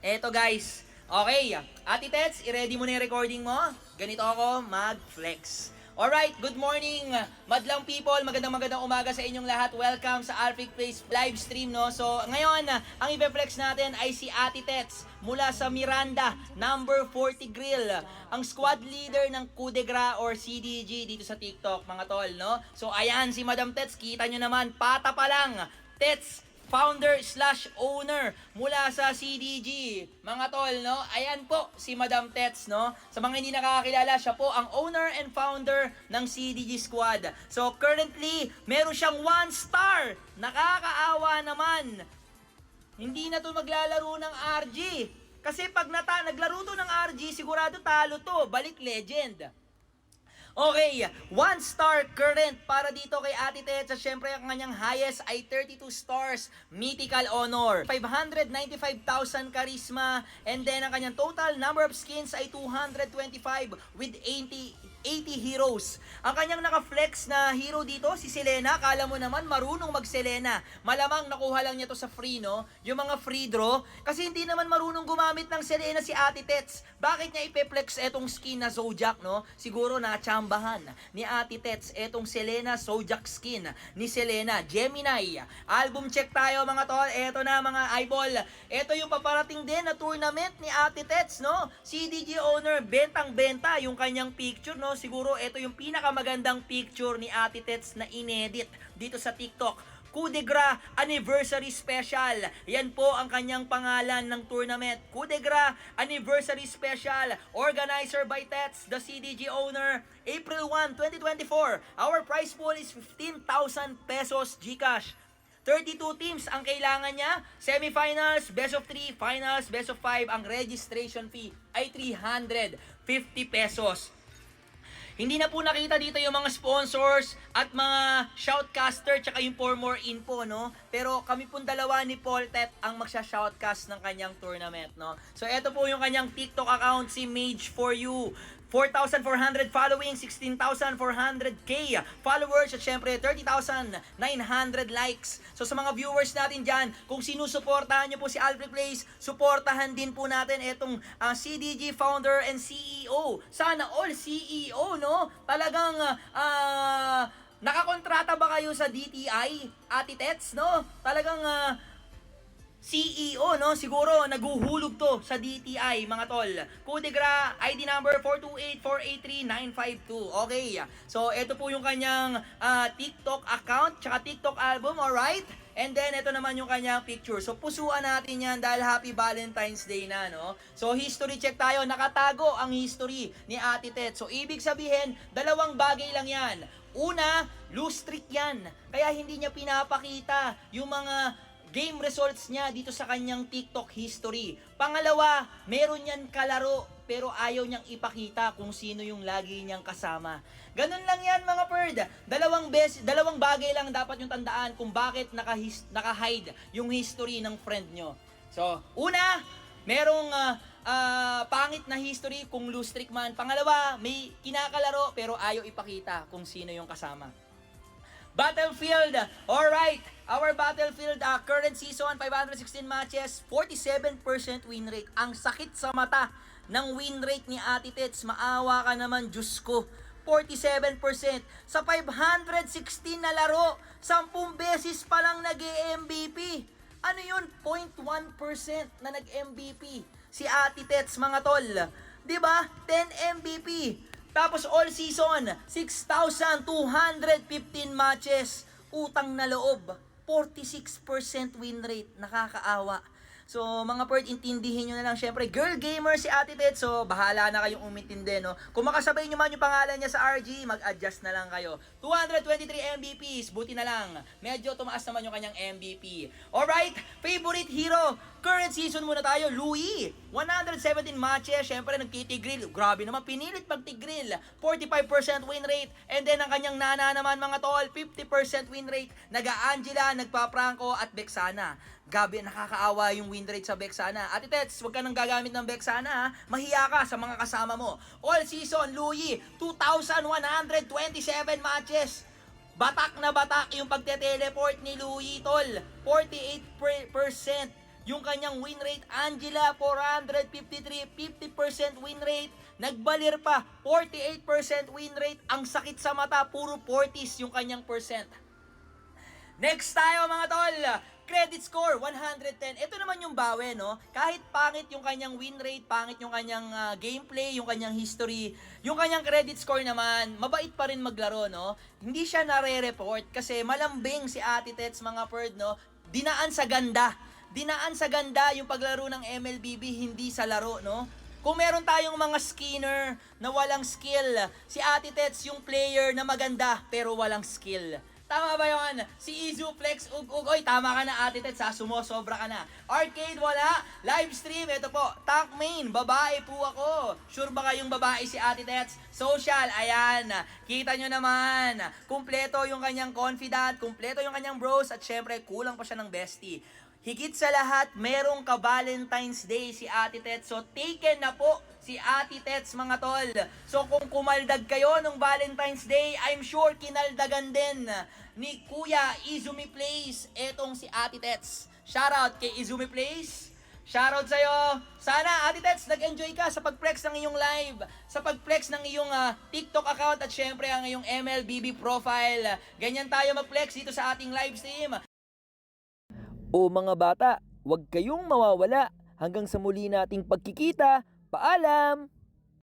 Eto guys, okay. Ate Tets, i-ready mo na yung recording mo? Ganito ako mag-flex. Alright, good morning, madlang people. Magandang umaga sa inyong lahat. Welcome sa Alfric Place live stream, no? So, ngayon, ang i-flex natin ay si Ate Tets mula sa Miranda, number 40 Grill. Ang squad leader ng Coup de Gras or CDG dito sa TikTok, mga tol, no? So, ayan, si Madam Tets, kita nyo naman, pata pa lang. Tets, founder/owner mula sa CDG. Mga tol, no? Ayan po si Madam Tets, no? Sa mga hindi nakakakilala, siya po ang owner and founder ng CDG Squad. So, currently, meron siyang 1 star. Nakakaawa naman. Hindi na to maglalaro ng RG. Kasi pag naglaro to ng RG, sigurado talo to. Balik legend. Okay, 1 star current para dito kay Ate Tets. Syempre, ang kanyang highest ay 32 stars, mythical honor. 595,000 charisma. And then, ang kanyang total number of skins ay 225 with 80 heroes. Ang kanyang naka-flex na hero dito, si Selena. Kala mo naman, marunong mag-Selena. Malamang nakuha lang niya to sa free, no? Yung mga free draw. Kasi hindi naman marunong gumamit ng Selena si Ate Tets. Bakit niya ipe-flex etong skin na Zodiac, no? Siguro na-chambahan ni Ate Tets etong Selena Zodiac skin ni Selena Gemini. Album check tayo, mga tol. Eto na, mga eyeball. Eto yung paparating din na tournament ni Ate Tets, no? CDG owner, bentang-benta yung kanyang picture, no? Siguro ito yung pinakamagandang picture ni Ate Tets na inedit dito sa TikTok. Coup de Gras Anniversary Special. Yan po ang kanyang pangalan ng tournament. Coup de Gras Anniversary Special. Organizer by Tets, the CDG owner. April 1, 2024. Our prize pool is 15,000 pesos GCash. 32 teams ang kailangan niya. Semifinals, best of 3, finals, best of 5. Ang registration fee ay 350 pesos. Hindi na po nakita dito yung mga sponsors at mga shoutcaster tsaka yung for more info, no? Pero kami pong dalawa ni Paul Tet ang magsha-shoutcast ng kanyang tournament, no? So, eto po yung kanyang TikTok account, si Mage for You. 4,400 following, 16,400k followers, at syempre 30,900 likes. So sa mga viewers natin dyan, kung sinusuportahan nyo po si Alfric Place, suportahan din po natin itong CDG founder and CEO. Sana all CEO, no? Talagang nakakontrata ba kayo sa DTI, Ate Tets, no? Talagang CEO, no? Siguro naguhulog to sa DTI, mga tol. Coup de Gras, ID number 428-483-952. Okay. So, ito po yung kanyang TikTok account, tsaka TikTok album, alright? And then, ito naman yung kanyang picture. So, pusuan natin yan dahil Happy Valentine's Day na, no? So, history check tayo. Nakatago ang history ni Ate Tet. So, ibig sabihin, dalawang bagay lang yan. Una, loose streak yan. Kaya hindi niya pinapakita yung mga game results niya dito sa kanyang TikTok history. Pangalawa, meron yan kalaro pero ayaw niyang ipakita kung sino yung lagi niyang kasama. Ganun lang yan, mga bird. Dalawang bagay lang dapat yung tandaan kung bakit naka-hide yung history ng friend nyo. So, una, merong pangit na history kung loose streak man. Pangalawa, may kinakalaro pero ayaw ipakita kung sino yung kasama. Battlefield, alright, our Battlefield current season, 516 matches, 47% win rate. Ang sakit sa mata ng win rate ni Ate Tets. Maawa ka naman, Diyos ko. 47%. Sa 516 na laro, 10 beses pa lang nag-MVP. Ano yun? 0.1% na nag-MVP si Ate Tets, mga tol. Diba? 10 MVP. Tapos all season, 6,215 matches, utang na loob, 46% win rate, nakakaawa. So, mga pert, intindihin nyo na lang. Syempre, girl gamer si Ate Tet. So, bahala na kayong umintindi, no? Kung makasabay nyo man yung pangalan niya sa RG, mag-adjust na lang kayo. 223 MVPs, buti na lang. Medyo tumaas naman yung kanyang MVP. Alright, favorite hero. Current season muna tayo, Louis. 117 matches, syempre nagtitigril. Grabe naman, pinilit magtigril. 45% win rate. And then, ang kanyang nana naman, mga tol, 50% win rate. Naga-Angela, nagpa-Franco, at Bexana. Gabi, nakakaawa yung win rate sa Bexana. Ate Tets, huwag ka nang gagamit ng Bexana, ha? Mahiya ka sa mga kasama mo. All season, Louis, 2,127 matches. Batak na batak yung pagte-teleport ni Louis, tol. 48% yung kanyang win rate. Angela, 453, 50% win rate. Nagbalir pa, 48% win rate. Ang sakit sa mata, puro 40s yung kanyang percent. Next tayo mga tol, credit score 110. Ito naman yung bawi, no? Kahit pangit yung kanyang win rate, pangit yung kanyang gameplay, yung kanyang history, yung kanyang credit score naman, mabait pa rin maglaro, no? Hindi siya nare-report kasi malambing si Ate Tets mga perd, no? Dinaan sa ganda. Dinaan sa ganda yung paglaro ng MLBB, hindi sa laro, no? Kung meron tayong mga skinner na walang skill, si Ate Tets yung player na maganda pero walang skill. Tama ba yun? Si Izu Flex Ug-Ug. Oy, tama ka na Ate Tets ha. Sumosobra ka na. Arcade wala. Live stream. Ito po. Tank main. Babae po ako. Sure ba kayong babae si Ate Tets? Social. Ayan. Kita nyo naman. Kumpleto yung kanyang confidant. Kumpleto yung kanyang bros. At syempre, kulang pa siya ng bestie. Higit sa lahat, merong ka-Valentine's Day si Ate Tets. So, taken na po si Ate Tets, mga tol. So, kung kumaldag kayo nung Valentine's Day, I'm sure kinaldagan din ni Kuya Izumi Plays etong si Ate Tets. Shoutout kay Izumi Plays. Shoutout sa'yo. Sana, Ate Tets, nag-enjoy ka sa pag-flex ng iyong live, sa pag-flex ng iyong TikTok account at syempre ang iyong MLBB profile. Ganyan tayo mag-flex dito sa ating live stream. O mga bata, huwag kayong mawawala hanggang sa muli nating pagkikita. Paalam!